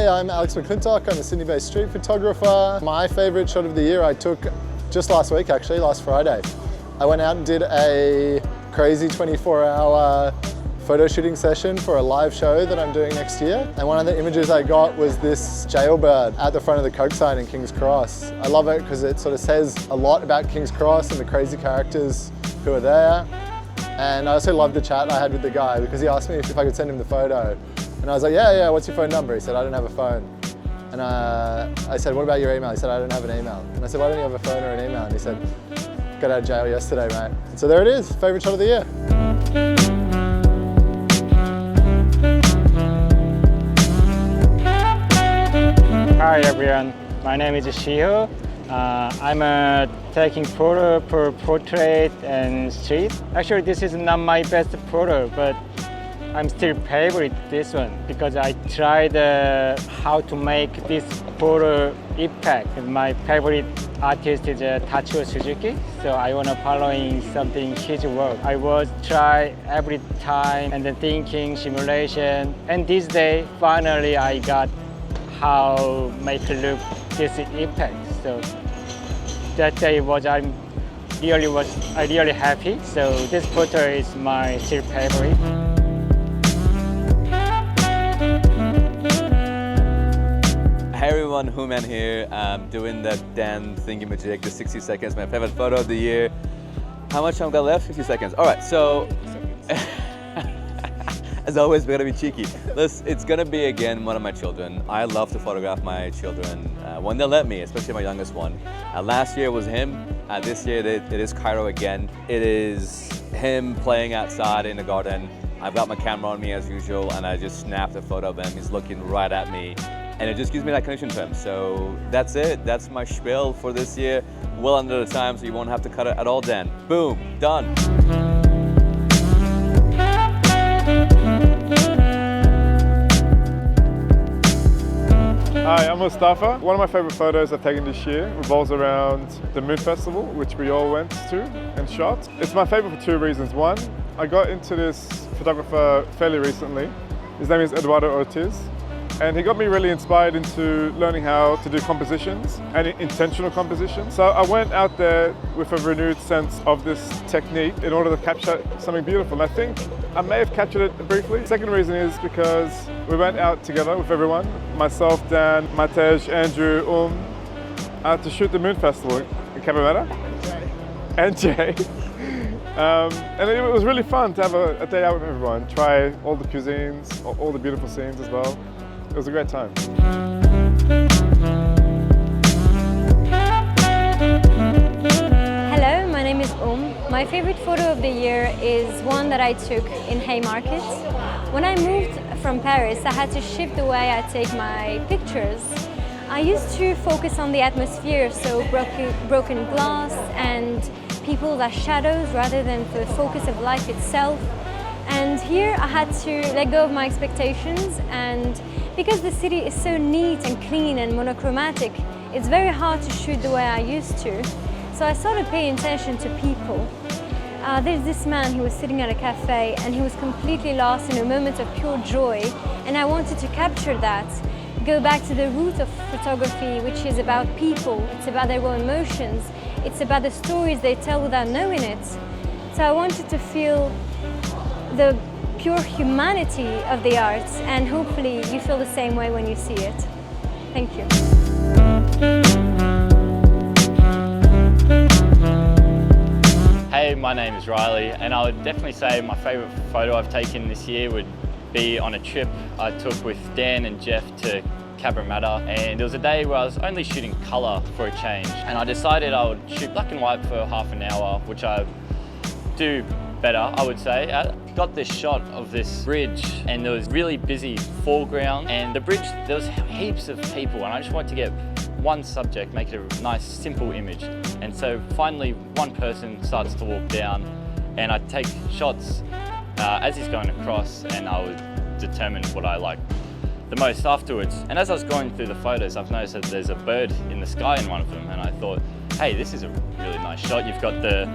I'm Alex McClintock. I'm a Sydney-based street photographer. My favourite shot of the year I took just last week, actually, last Friday. I went out and did a crazy 24-hour photo shooting session for a live show that I'm doing next year. And one of the images I got was this jailbird at the front of the Coke sign in King's Cross. I love it because it sort of says a lot about King's Cross and the crazy characters who are there. And I also loved the chat I had with the guy because he asked me if I could send him the photo. And I was like, yeah, what's your phone number? He said, I don't have a phone. And I said, what about your email? He said, I don't have an email. And I said, why don't you have a phone or an email? And he said, got out of jail yesterday, mate. And so there it is, favourite shot of the year. Hi everyone, my name is Shiho. I'm taking photo for portrait and street. Actually, this is not my best photo, but I'm still favorite this one because I tried how to make this photo effect. My favorite artist is Tachio Suzuki, so I want to following something his work. I was try every time and then thinking simulation, and this day finally I got how make look this effect. So that day I really happy. So this photo is my still favorite. Hey everyone, Human here. I'm doing that Dan thingy-majig, the 60 seconds, my favorite photo of the year. How much time got left? 60 seconds. All right, so as always, we're gonna be cheeky. Listen, it's gonna be again one of my children. I love to photograph my children when they let me, especially my youngest one. Last year was him. This year it is Cairo again. It is him playing outside in the garden. I've got my camera on me as usual, and I just snapped a photo of him. He's looking right at me, and it just gives me that connection to him. So that's it. That's my spiel for this year. Well under the time, so you won't have to cut it at all. Dan, boom, done. Hi, I'm Mustafa. One of my favorite photos I've taken this year revolves around the Moon Festival, which we all went to and shot. It's my favorite for two reasons. One, I got into this photographer fairly recently. His name is Eduardo Ortiz, and he got me really inspired into learning how to do compositions and intentional compositions. So I went out there with a renewed sense of this technique in order to capture something beautiful. And I think I may have captured it briefly. Second reason is because we went out together with everyone, myself, Dan, Matej, Andrew, out to shoot the Moon Festival in Cabramatta. And Jay. And it was really fun to have a day out with everyone, try all the cuisines, all the beautiful scenes as well. It was a great time. Hello, my name is My favorite photo of the year is one that I took in Haymarket. When I moved from Paris, I had to shift the way I take my pictures. I used to focus on the atmosphere, so broken glass and people as shadows rather than the focus of life itself. And here I had to let go of my expectations, and because the city is so neat and clean and monochromatic, it's very hard to shoot the way I used to. So I started paying attention to people. There's this man, he was sitting at a cafe and he was completely lost in a moment of pure joy, and I wanted to capture that. Go back to the root of photography, which is about people, it's about their own emotions, it's about the stories they tell without knowing it. So I wanted to feel the pure humanity of the arts, and hopefully you feel the same way when you see it. Thank you. Hey, my name is Riley, and I would definitely say my favourite photo I've taken this year would be on a trip I took with Dan and Jeff to Cabramatta, and it was a day where I was only shooting colour for a change, and I decided I would shoot black and white for half an hour, which I do better, I would say. I got this shot of this bridge, and there was really busy foreground, and the bridge, there was heaps of people, and I just wanted to get one subject, make it a nice simple image. And so finally one person starts to walk down, and I take shots as he's going across, and I would determine what I like the most afterwards. And as I was going through the photos, I've noticed that there's a bird in the sky in one of them, and I thought, hey, this is a really nice shot. You've got the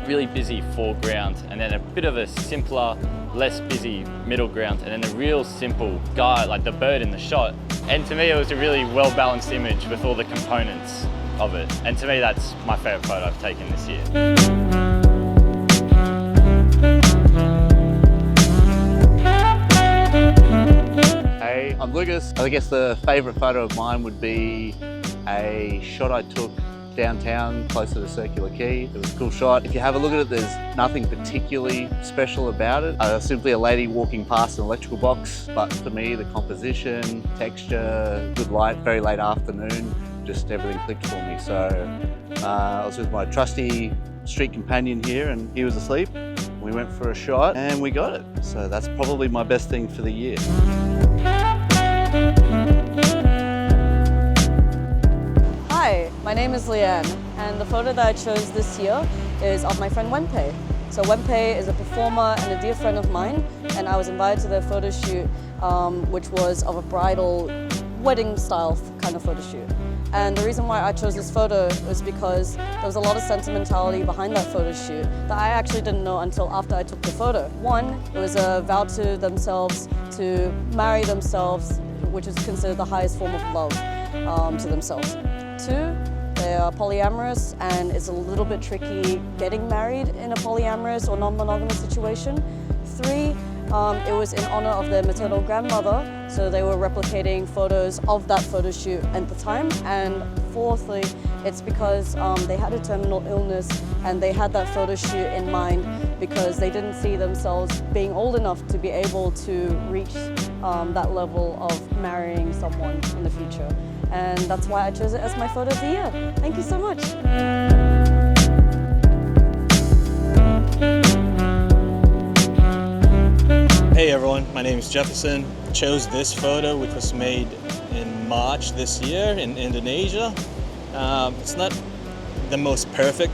really busy foreground, and then a bit of a simpler, less busy middle ground, and then a real simple guy, like the bird in the shot. And to me, it was a really well-balanced image with all the components of it. And to me, that's my favorite photo I've taken this year. Hey, I'm Lucas. I guess the favourite photo of mine would be a shot I took downtown close to the Circular Quay. It was a cool shot. If you have a look at it, there's nothing particularly special about it. Simply a lady walking past an electrical box, but for me, the composition, texture, good light, very late afternoon, just everything clicked for me. So I was with my trusty street companion here, and he was asleep. We went for a shot and we got it. So that's probably my best thing for the year. Hi, my name is Leanne, and the photo that I chose this year is of my friend Wenpei. So Wenpei is a performer and a dear friend of mine, and I was invited to their photo shoot, which was of a bridal wedding style kind of photo shoot. And the reason why I chose this photo was because there was a lot of sentimentality behind that photo shoot that I actually didn't know until after I took the photo. One, it was a vow to themselves to marry themselves, which is considered the highest form of love to themselves. Two, they are polyamorous, and it's a little bit tricky getting married in a polyamorous or non-monogamous situation. Three, it was in honor of their maternal grandmother, so they were replicating photos of that photo shoot at the time. And fourthly, it's because they had a terminal illness, and they had that photo shoot in mind because they didn't see themselves being old enough to be able to reach that level of marrying someone in the future. And that's why I chose it as my photo of the year. Thank you so much. Hey everyone, my name is Jefferson. I chose this photo, which was made in March this year in Indonesia. It's not the most perfect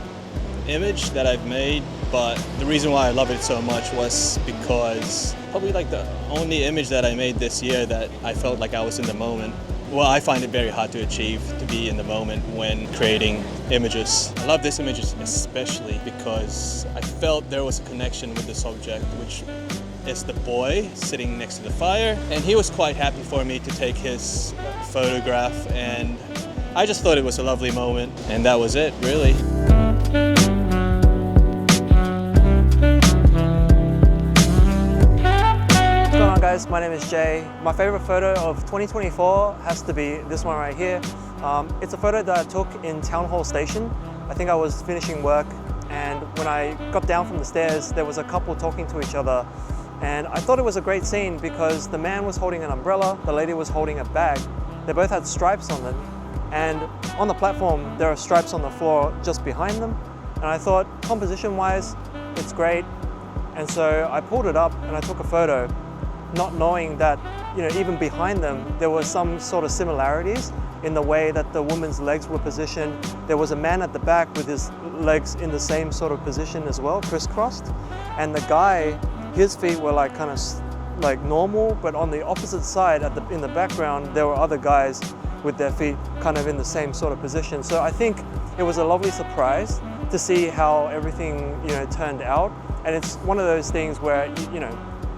image that I've made, but the reason why I love it so much was because probably like the only image that I made this year that I felt like I was in the moment. Well, I find it very hard to achieve, to be in the moment when creating images. I love this image especially because I felt there was a connection with the subject, which is the boy sitting next to the fire. And he was quite happy for me to take his photograph, and I just thought it was a lovely moment, and that was it, really. Guys, my name is Jay. My favorite photo of 2024 has to be this one right here. It's a photo that I took in Town Hall Station. I think I was finishing work, and when I got down from the stairs, there was a couple talking to each other. And I thought it was a great scene because the man was holding an umbrella, the lady was holding a bag. They both had stripes on them. And on the platform, there are stripes on the floor just behind them. And I thought, composition-wise, it's great. And so I pulled it up and I took a photo, not knowing that, even behind them, there was some sort of similarities in the way that the woman's legs were positioned. There was a man at the back with his legs in the same sort of position as well, crisscrossed. And the guy, his feet were like kind of like normal, but on the opposite side, in the background, there were other guys with their feet kind of in the same sort of position. So I think it was a lovely surprise to see how everything, turned out. And it's one of those things where,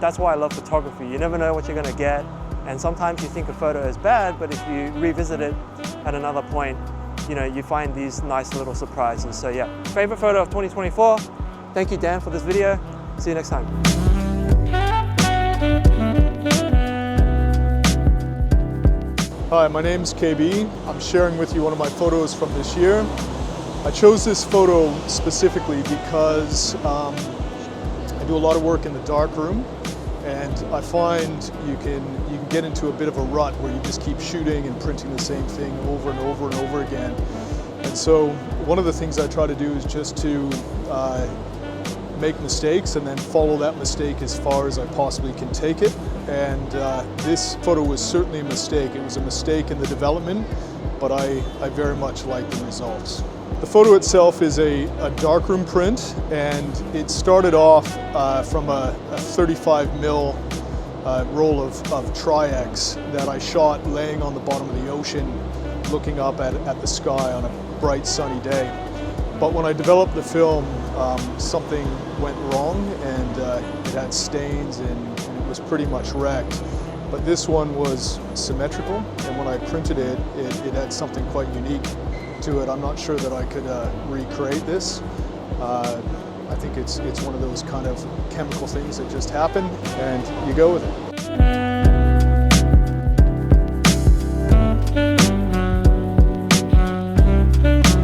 that's why I love photography. You never know what you're gonna get. And sometimes you think a photo is bad, but if you revisit it at another point, you find these nice little surprises. So yeah, favorite photo of 2024. Thank you, Dan, for this video. See you next time. Hi, my name's KB. I'm sharing with you one of my photos from this year. I chose this photo specifically because I do a lot of work in the dark room, and I find you can get into a bit of a rut where you just keep shooting and printing the same thing over and over and over again. And so one of the things I try to do is just to make mistakes and then follow that mistake as far as I possibly can take it. And this photo was certainly a mistake. It was a mistake in the development, but I very much like the results. The photo itself is a darkroom print, and it started off from a 35mm roll of Tri-X that I shot laying on the bottom of the ocean, looking up at the sky on a bright sunny day. But when I developed the film, something went wrong, and it had stains and it was pretty much wrecked. But this one was symmetrical, and when I printed it, it had something quite unique to it. I'm not sure that I could recreate this. I think it's one of those kind of chemical things that just happen, and you go with it.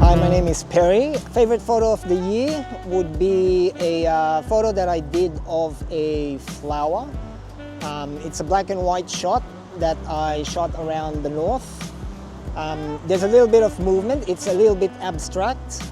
Hi, my name is Perry. Favorite photo of the year would be a photo that I did of a flower. It's a black and white shot that I shot around the north. There's a little bit of movement. It's a little bit abstract,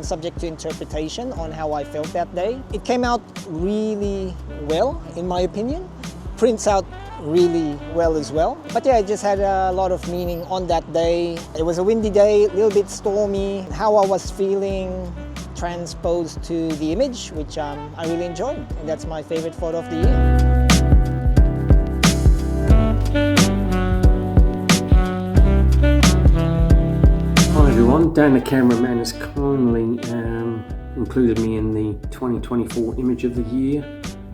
subject to interpretation on how I felt that day. It came out really well, in my opinion. Prints out really well as well. But yeah, it just had a lot of meaning on that day. It was a windy day, a little bit stormy. How I was feeling transposed to the image, which I really enjoyed. And that's my favorite photo of the year. Hi everyone, Dan the cameraman has kindly included me in the 2024 Image of the Year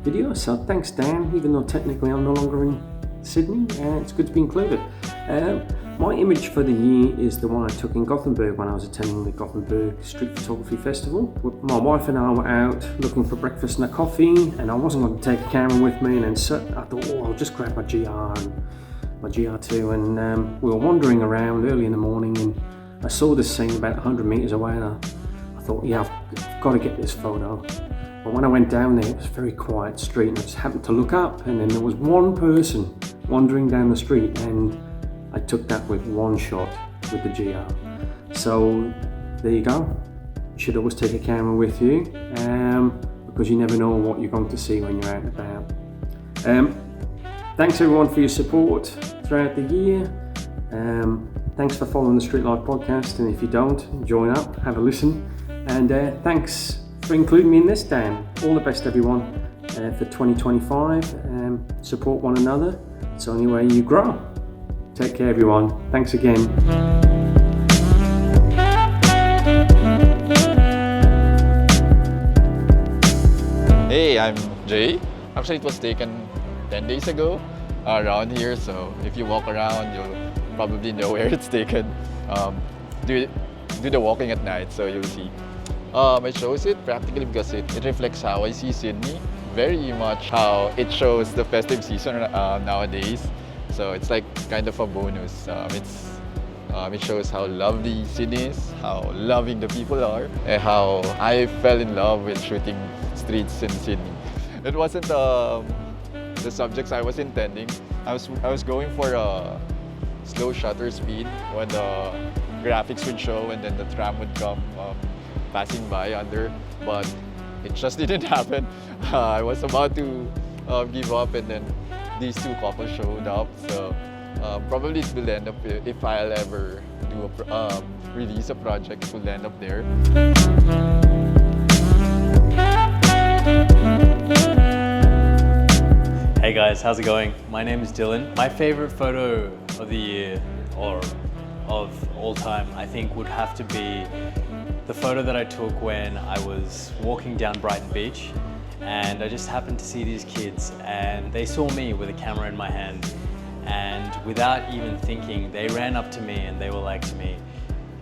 video, so thanks Dan, even though technically I'm no longer in Sydney, it's good to be included. My image for the year is the one I took in Gothenburg when I was attending the Gothenburg Street Photography Festival. My wife and I were out looking for breakfast and a coffee, and I wasn't going to take a camera with me, and then I thought, oh, I'll just grab my GR and my GR2, and we were wandering around early in the morning, and I saw this scene about 100 metres away, and I thought, yeah, I've got to get this photo. But when I went down there, it was a very quiet street, and I just happened to look up, and then there was one person wandering down the street, and I took that with one shot with the GR. So there you go. You should always take a camera with you, because you never know what you're going to see when you're out and about. Thanks everyone for your support throughout the year. Thanks for following the Street Life podcast, and if you don't, join up, have a listen, and thanks for including me in this, Dan. All the best everyone for 2025. Support one another, it's the only way you grow. Take care everyone, thanks again. Hey, I'm Jay. Actually, it was taken 10 days ago around here, so if you walk around, you'll probably know where it's taken. Do the walking at night, so you'll see. I chose it practically because it reflects how I see Sydney, very much how it shows the festive season nowadays. So it's like kind of a bonus. It shows how lovely Sydney is, how loving the people are, and how I fell in love with shooting streets in Sydney. It wasn't the subjects I was intending. I was going for a slow shutter speed when the graphics would show and then the tram would come passing by under, but it just didn't happen. I was about to give up, and then these two couples showed up, so probably it will end up, if I'll ever do release a project, it will end up there. Hey guys, how's it going? My name is Dylan. My favorite photo of the year, or of all time, I think would have to be the photo that I took when I was walking down Brighton Beach, and I just happened to see these kids, and they saw me with a camera in my hand, and without even thinking, they ran up to me and they were like to me,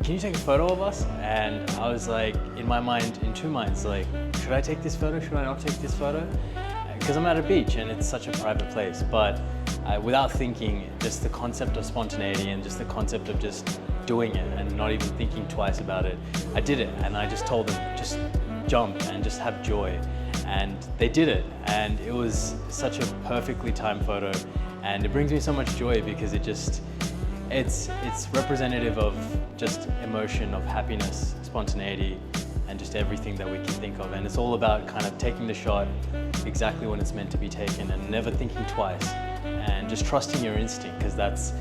"Can you take a photo of us?" And I was like, in my mind, in two minds, like, should I take this photo? Should I not take this photo? Because I'm at a beach and it's such a private place, but without thinking, just the concept of spontaneity and just the concept of just doing it and not even thinking twice about it, I did it, and I just told them, just jump and just have joy. And they did it, and it was such a perfectly timed photo, and it brings me so much joy because it's representative of just emotion, of happiness, spontaneity, and just everything that we can think of. And it's all about kind of taking the shot exactly when it's meant to be taken and never thinking twice, and just trusting your instinct, because that's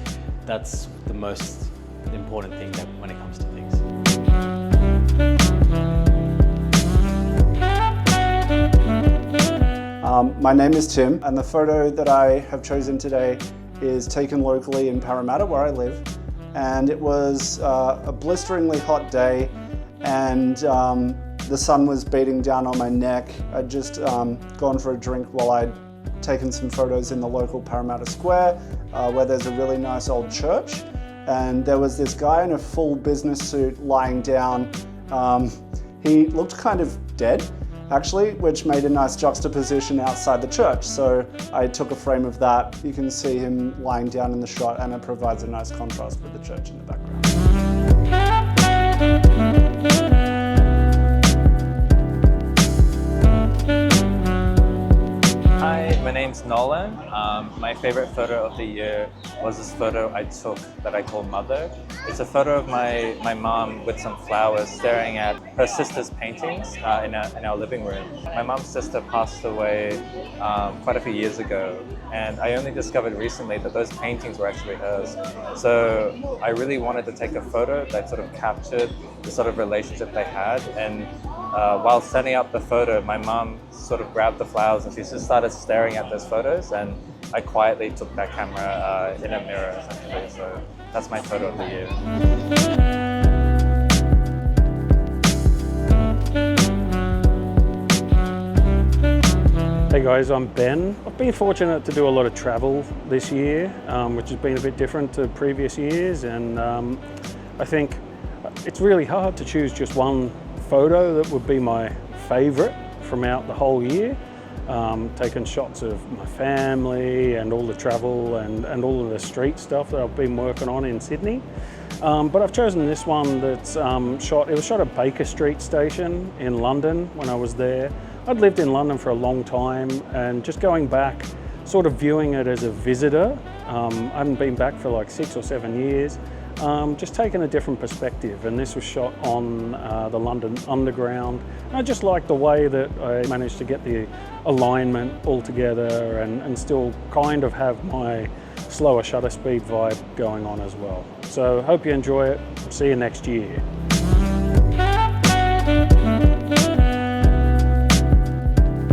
the most important thing that when it comes to things. My name is Tim, and the photo that I have chosen today is taken locally in Parramatta, where I live. And it was a blisteringly hot day, and the sun was beating down on my neck. I'd just gone for a drink while I'd taken some photos in the local Parramatta Square, where there's a really nice old church. And there was this guy in a full business suit lying down. He looked kind of dead, actually, which made a nice juxtaposition outside the church. So I took a frame of that. You can see him lying down in the shot, and it provides a nice contrast with the church in the background. Hi, my name's Nolan. My favorite photo of the year was this photo I took that I call Mother. It's a photo of my mom with some flowers staring at her sister's paintings in our living room. My mom's sister passed away quite a few years ago, and I only discovered recently that those paintings were actually hers. So I really wanted to take a photo that sort of captured the sort of relationship they had, and while setting up the photo, my mom sort of grabbed the flowers and she just started staring at those photos, and I quietly took that camera in a mirror, essentially. So that's my photo of the year. Hey guys, I'm Ben. I've been fortunate to do a lot of travel this year, which has been a bit different to previous years, and I think it's really hard to choose just one photo that would be my favourite from out the whole year. Taking shots of my family and all the travel and all of the street stuff that I've been working on in Sydney. But I've chosen this one that's it was shot at Baker Street Station in London when I was there. I'd lived in London for a long time, and just going back, sort of viewing it as a visitor. I hadn't been back for like 6 or 7 years. Just taking a different perspective, and this was shot on the London Underground. And I just like the way that I managed to get the alignment all together and still kind of have my slower shutter speed vibe going on as well. So hope you enjoy it. See you next year.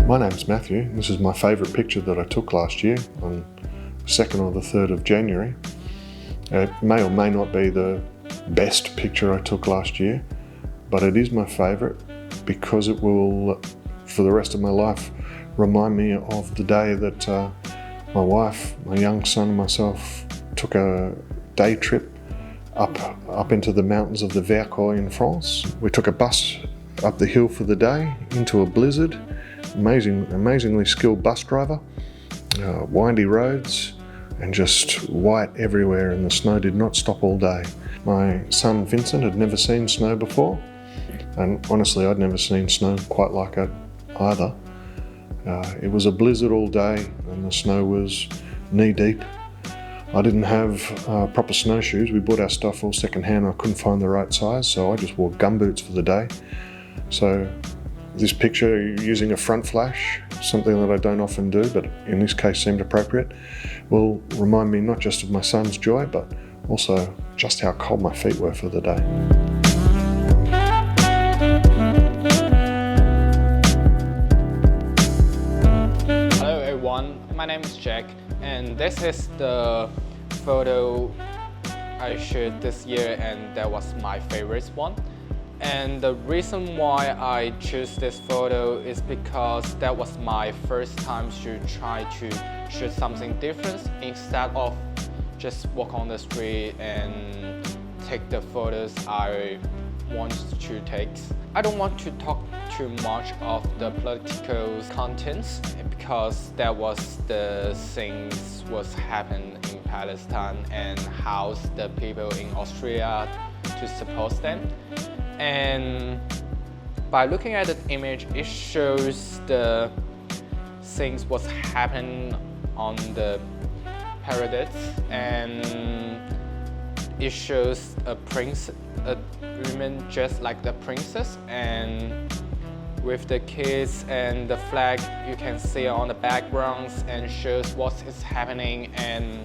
My name's Matthew. This is my favourite picture that I took last year on the 2nd or the 3rd of January. It may or may not be the best picture I took last year, but it is my favourite because it will, for the rest of my life, remind me of the day that my wife, my young son and myself took a day trip up into the mountains of the Vercors in France. We took a bus up the hill for the day into a blizzard. Amazingly skilled bus driver, windy roads, and just white everywhere, and the snow did not stop all day. My son Vincent had never seen snow before, and honestly I'd never seen snow quite like it either. It was a blizzard all day and the snow was knee deep. I didn't have proper snowshoes. We bought our stuff all second-hand. I couldn't find the right size, so I just wore gumboots for the day. So this picture, using a front flash, something that I don't often do, but in this case seemed appropriate, will remind me not just of my son's joy, but also just how cold my feet were for the day. Hello everyone, my name is Jack, and this is the photo I shot this year, and that was my favorite one. And the reason why I chose this photo is because that was my first time to try to shoot something different instead of just walk on the street and take the photos I want to take. I don't want to talk too much of the political contents because that was the things was happening in Palestine and how the people in Austria to support them. And by looking at the image, it shows the things was happening on the paradise, and it shows a woman just like the princess, and with the kids and the flag you can see on the backgrounds, and shows what is happening. And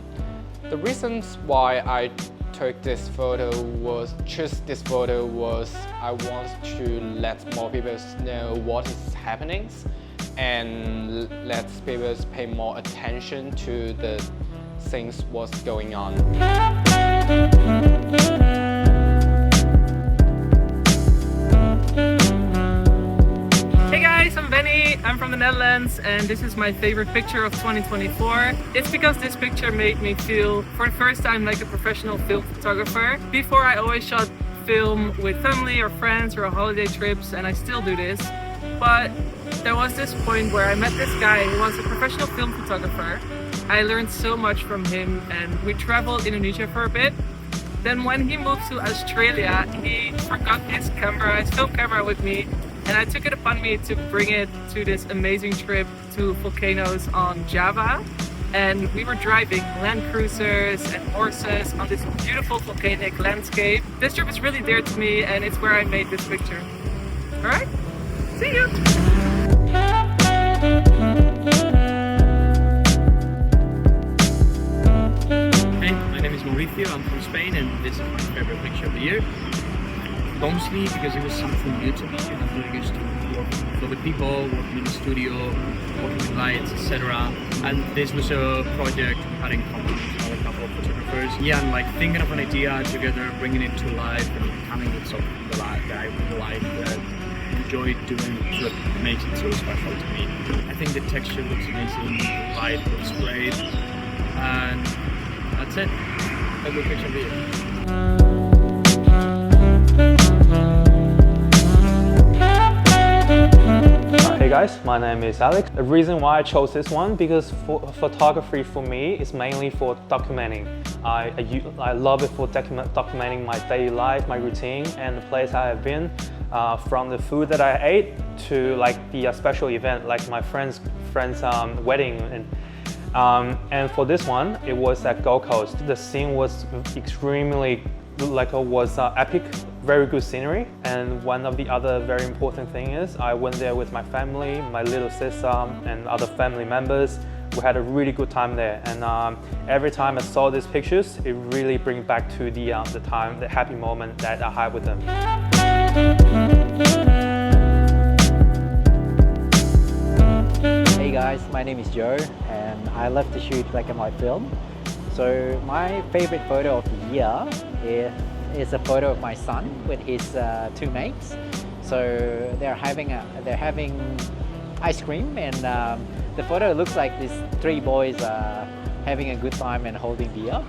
the reasons why I took this photo was I want to let more people know what is happening and let people pay more attention to the things what's going on. I'm from the Netherlands and this is my favorite picture of 2024. It's because this picture made me feel for the first time like a professional film photographer. Before I always shot film with family or friends or holiday trips, and I still do this. But there was this point where I met this guy who was a professional film photographer. I learned so much from him and we traveled Indonesia for a bit. Then when he moved to Australia, he forgot his camera, his film camera with me, and I took it upon me to bring it to this amazing trip to volcanoes on Java. And we were driving Land Cruisers and horses on this beautiful volcanic landscape. This trip is really dear to me and it's where I made this picture. Alright, see you! Hey, my name is Mauricio, I'm from Spain and this is my favorite picture of the year. Mostly because it was something new to me and I'm really used to working with people, working in the studio, working with lights, etc. And this was a project we had in common with another couple of photographers. Yeah, and like thinking of an idea together, bringing it to life and coming with something that I would like that enjoy doing is what makes it so special to me. I think the texture looks amazing, the light looks great, and that's it. A good picture of the year. Hey guys, my name is Alex. The reason why I chose this one because photography for me is mainly for documenting. I love it for documenting my daily life, my routine, and the place I have been. From the food that I ate to like the special event, like my friend's wedding. And for this one, it was at Gold Coast. The scene was extremely epic, very good scenery. And one of the other very important thing is I went there with my family, my little sister and other family members. We had a really good time there. And every time I saw these pictures, it really brings back to the happy moment that I had with them. Hey guys, my name is Joe and I love to shoot black and white film. So my favorite photo of the year is a photo of my son with his two mates. So they're having ice cream and the photo looks like these three boys are having a good time and holding beer.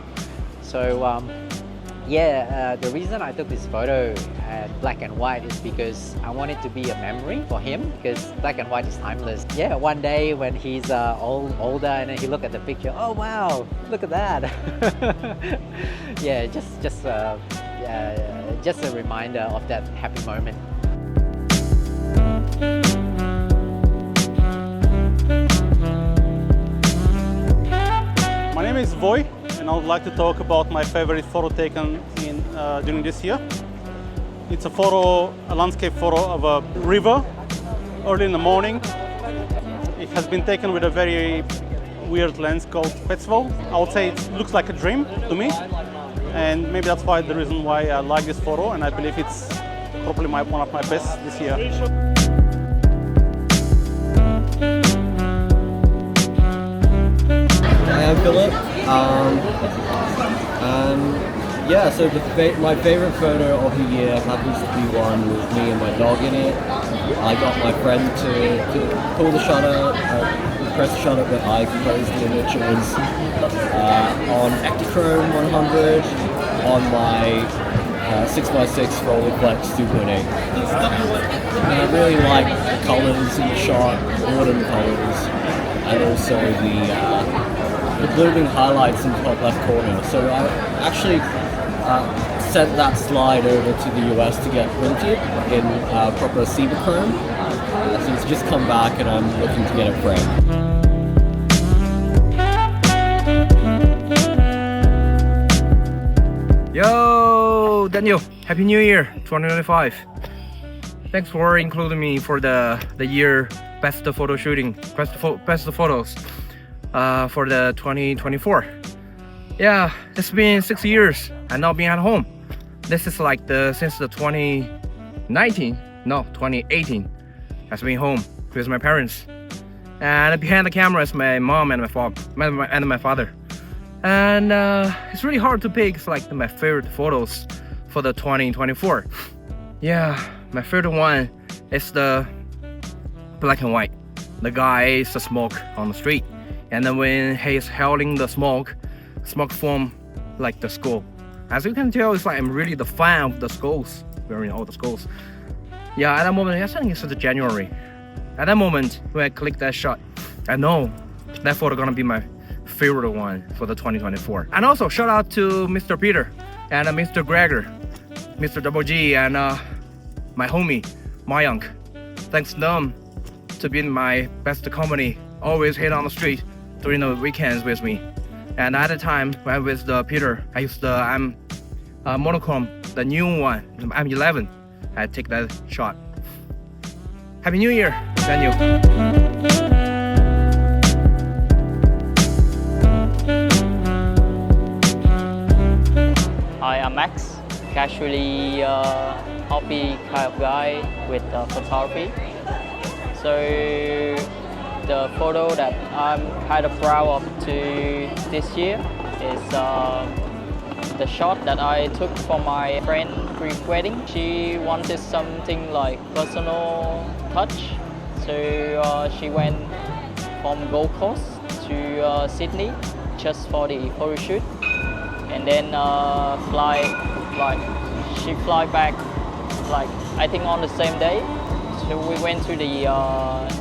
So the reason I took this photo at black and white is because I want it to be a memory for him because black and white is timeless. Yeah, one day when he's older and then he look at the picture, oh wow, look at that. Yeah, just a reminder of that happy moment. My name is Voy, and I would like to talk about my favorite photo taken during this year. It's a landscape photo of a river early in the morning. It has been taken with a very weird lens called Petzval. I would say it looks like a dream to me, and maybe that's the reason why I like this photo, and I believe it's probably one of my best this year. Hi, I'm Philip. So my favorite photo of the year happens to be one with me and my dog in it. I got my friend to pull the shutter, press the shutter, but I composed the image. It was on Ektachrome 100 on my 6x6 Rolleiflex 2.8. And I really like the colours in the shot, autumn colours, and also the blooming highlights in the top left corner. So I actually sent that slide over to the US to get printed in proper Cibachrome. So it's just come back and I'm looking to get it framed. Yo, Daniel, Happy New Year 2025. Thanks for including me for the year best photo shooting, best photos for the 2024. Yeah, it's been 6 years and not being at home. This is like since the 2018 has been home with my parents. And behind the camera is my mom and my father. And it's really hard to pick like my favorite photos for the 2024. Yeah, my favorite one is the black and white. the guy is the smoke on the street. And then when he's hailing the smoke form like the skull. As you can tell, it's like I'm really the fan of the skulls, wearing all the skulls. Yeah, at that moment, I think it's January. At that moment, when I click that shot, I know that photo gonna be my favorite one for the 2024. And also, shout out to Mr. Peter and Mr. Gregor, Mr. Double G, and my homie, Mayank. Thanks to them to be my best company, always hit on the street during the weekends with me. And at the time, when with Peter, I used the monochrome, the new one, M11. I take that shot. Happy New Year, Daniel. Hi, I'm Max, casually hobby kind of guy with photography. So the photo that I'm kind of proud of to this year is the shot that I took for my friend's pre-wedding. She wanted something like personal touch, so she went from Gold Coast to Sydney just for the photo shoot, and then she fly back like I think on the same day. So we went to the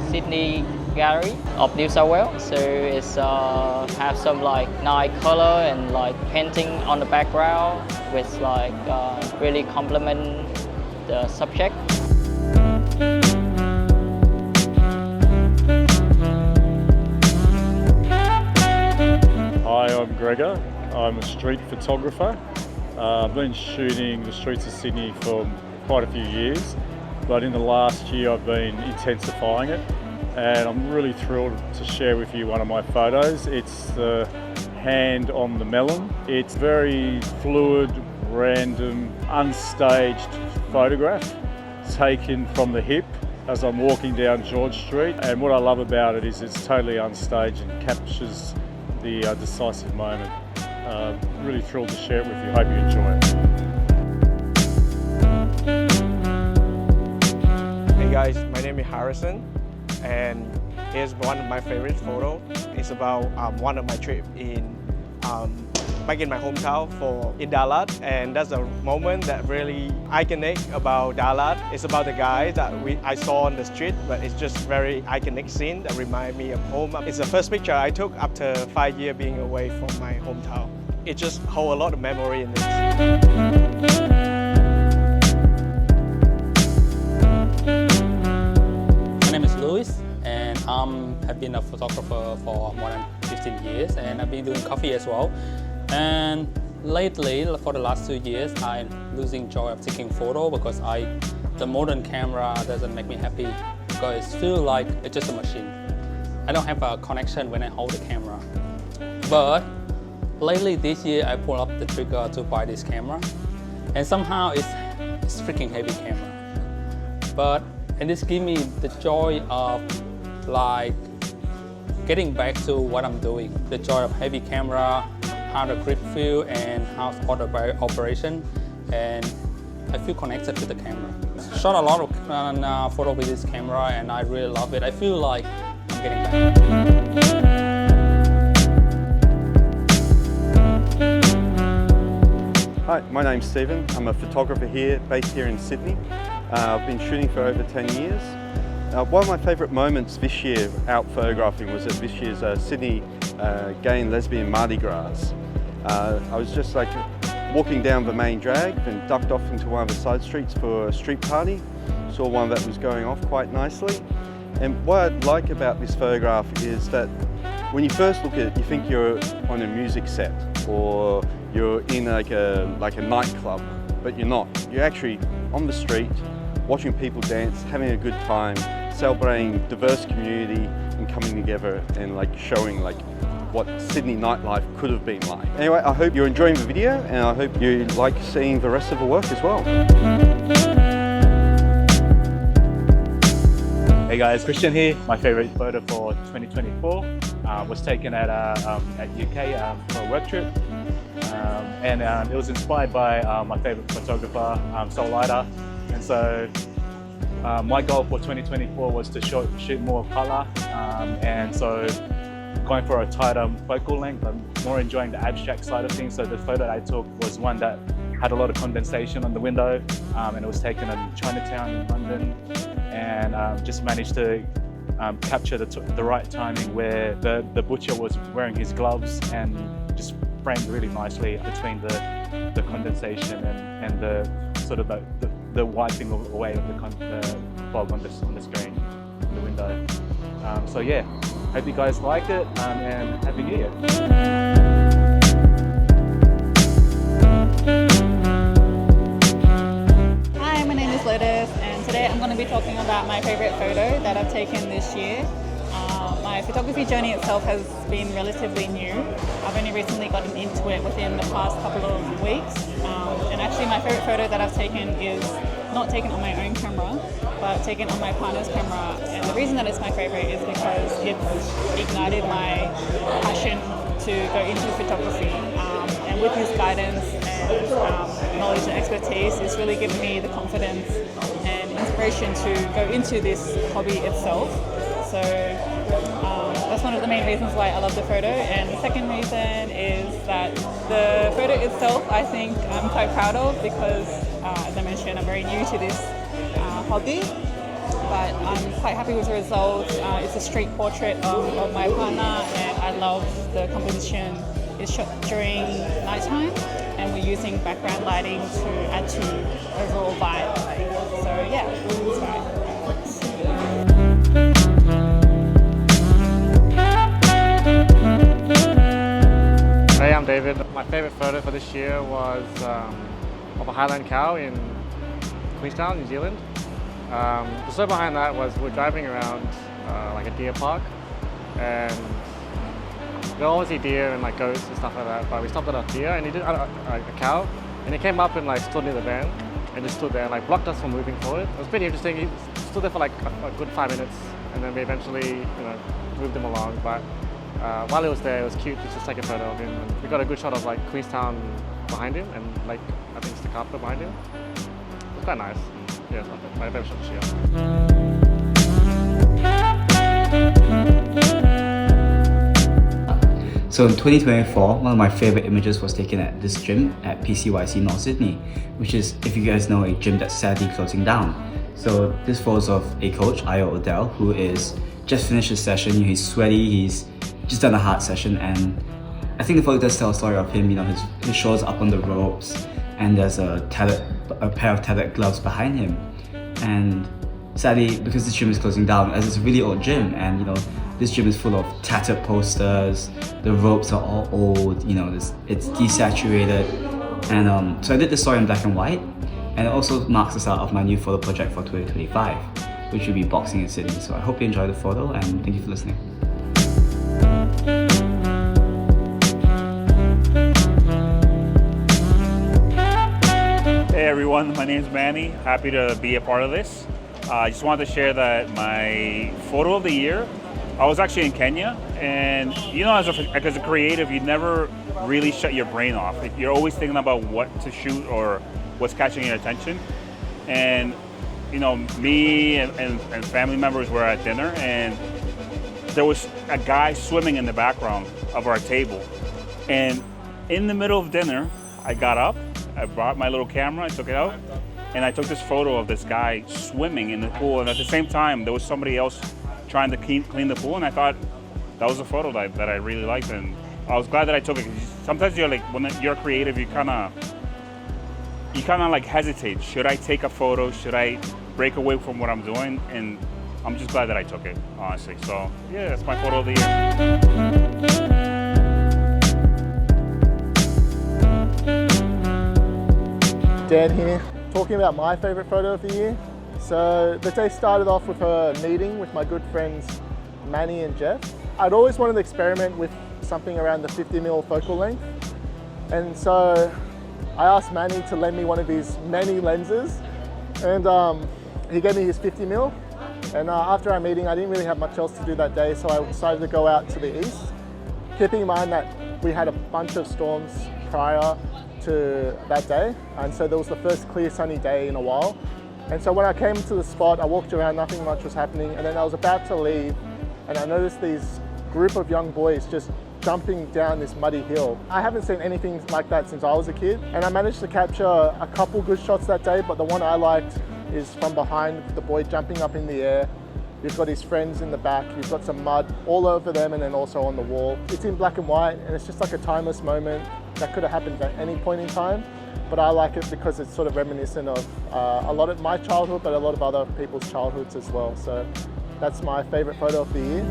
Sydney Gallery of New South Wales. So it's have some like nice color and like painting on the background, which like really complement the subject. Hi, I'm Gregor. I'm a street photographer. I've been shooting the streets of Sydney for quite a few years, but in the last year I've been intensifying it, and I'm really thrilled to share with you one of my photos. It's the hand on the melon. It's very fluid, random, unstaged photograph taken from the hip as I'm walking down George Street, and what I love about it is it's totally unstaged and captures the decisive moment. Really thrilled to share it with you. Hope you enjoy it. Hey guys, my name is Harrison, and here's one of my favorite photos. It's about one of my trips back in my hometown in Dalat, and that's a moment that really iconic about Dalat. It's about the guy that I saw on the street, but it's just very iconic scene that remind me of home. It's the first picture I took after 5 years being away from my hometown. It just holds a lot of memory in it. My name is Luis, and I've been a photographer for more than 15 years, and I've been doing coffee as well. And lately, for the last 2 years, I'm losing joy of taking photo because the modern camera doesn't make me happy because it feels like it's just a machine. I don't have a connection when I hold the camera. But lately this year, I pulled up the trigger to buy this camera, and somehow it's freaking heavy camera. And this gives me the joy of like getting back to what I'm doing. The joy of heavy camera, how the grip feel, and how it's auto operation, and I feel connected to the camera. Shot a lot of photo with this camera, and I really love it. I feel like I'm getting back. Hi, my name's Stephen. I'm a photographer here, based here in Sydney. I've been shooting for over 10 years. One of my favourite moments this year out photographing was at this year's Sydney Gay and Lesbian Mardi Gras. I was just like walking down the main drag, then ducked off into one of the side streets for a street party. Saw one that was going off quite nicely. And what I like about this photograph is that when you first look at it, you think you're on a music set or you're in like a nightclub, but you're not. You're actually on the street, watching people dance, having a good time, celebrating diverse community and coming together and like showing like what Sydney nightlife could have been like. Anyway, I hope you're enjoying the video, and I hope you like seeing the rest of the work as well. Hey guys, Christian here. My favourite photo for 2024 was taken at UK for a work trip. And it was inspired by my favourite photographer, Soul Lighter. And so My goal for 2024 was to shoot more colour, and so going for a tighter focal length. I'm more enjoying the abstract side of things. So the photo that I took was one that had a lot of condensation on the window, and it was taken in Chinatown in London, and just managed to capture the right timing where the butcher was wearing his gloves and just framed really nicely between the condensation and the sort of the wiping away of the fog on the screen, on the window. So yeah, hope you guys liked it, and Happy New Year. Hi, my name is Lotus, and today I'm going to be talking about my favorite photo that I've taken this year. My photography journey itself has been relatively new. I've only recently gotten into it within the past couple of weeks, and actually my favorite photo that I've taken is not taken on my own camera, but taken on my partner's camera. And the reason that it's my favorite is because it's ignited my passion to go into photography, and with his guidance and knowledge and expertise, it's really given me the confidence and inspiration to go into this hobby itself. So that's one of the main reasons why I love the photo. And the second reason is that the photo itself, I think I'm quite proud of, because as I mentioned, I'm very new to this hobby, but I'm quite happy with the results. It's a street portrait of my partner, and I love the composition. It's shot during nighttime, and we're using background lighting to add to overall vibe. So yeah, it's fine. Hey, I'm David. My favourite photo for this year was of a Highland cow in Queenstown, New Zealand. The story behind that was we're driving around like a deer park, and there were obviously deer and like goats and stuff like that, but we stopped at a deer and a cow, and he came up and like stood near the van and just stood there and like blocked us from moving forward. It was pretty interesting. He stood there for like a good 5 minutes, and then we eventually moved him along. But while he was there, it was cute just to take a photo of him. And we got a good shot of like Queenstown behind him, and like I think Stakapa behind him. It was quite nice. Yeah, it's my favorite shot this year. So in 2024, one of my favorite images was taken at this gym at PCYC North Sydney, which is, if you guys know, a gym that's sadly closing down. So this photos of a coach, Io Odell, who is just finished his session. He's sweaty, he's just done a hard session, and I think the photo does tell a story of him. His shoulders up on the ropes, and there's a pair of tethered gloves behind him. And sadly, because this gym is closing down, as it's a really old gym, and this gym is full of tattered posters, the ropes are all old, it's desaturated. And so I did this story in black and white, and it also marks the start of my new photo project for 2025, which will be boxing in Sydney. So I hope you enjoy the photo, and thank you for listening. Hey everyone, my name is Manny. Happy to be a part of this. I just wanted to share that my photo of the year, I was actually in Kenya, and as a creative, you never really shut your brain off. You're always thinking about what to shoot or what's catching your attention. And me and family members were at dinner, and there was a guy swimming in the background of our table. And in the middle of dinner, I got up, I brought my little camera, I took it out, and I took this photo of this guy swimming in the pool. And at the same time, there was somebody else trying to clean the pool, and I thought that was a photo that I really liked, and I was glad that I took it. Sometimes you're like, when you're creative, you kind of like hesitate. Should I take a photo? Should I break away from what I'm doing? And I'm just glad that I took it, honestly. So yeah, that's my photo of the year. Dan here, talking about my favourite photo of the year. So the day started off with a meeting with my good friends Manny and Jeff. I'd always wanted to experiment with something around the 50mm focal length, and so I asked Manny to lend me one of his many lenses, and he gave me his 50mm. And after our meeting, I didn't really have much else to do that day, so I decided to go out to the east, keeping in mind that we had a bunch of storms prior to that day, and so there was the first clear sunny day in a while. And so when I came to the spot, I walked around, nothing much was happening, and then I was about to leave, and I noticed these group of young boys just jumping down this muddy hill. I haven't seen anything like that since I was a kid, and I managed to capture a couple good shots that day, but the one I liked is from behind, the boy jumping up in the air. You've got his friends in the back, you've got some mud all over them and then also on the wall. It's in black and white, and it's just like a timeless moment that could have happened at any point in time, but I like it because it's sort of reminiscent of a lot of my childhood, but a lot of other people's childhoods as well. So that's my favorite photo of the year.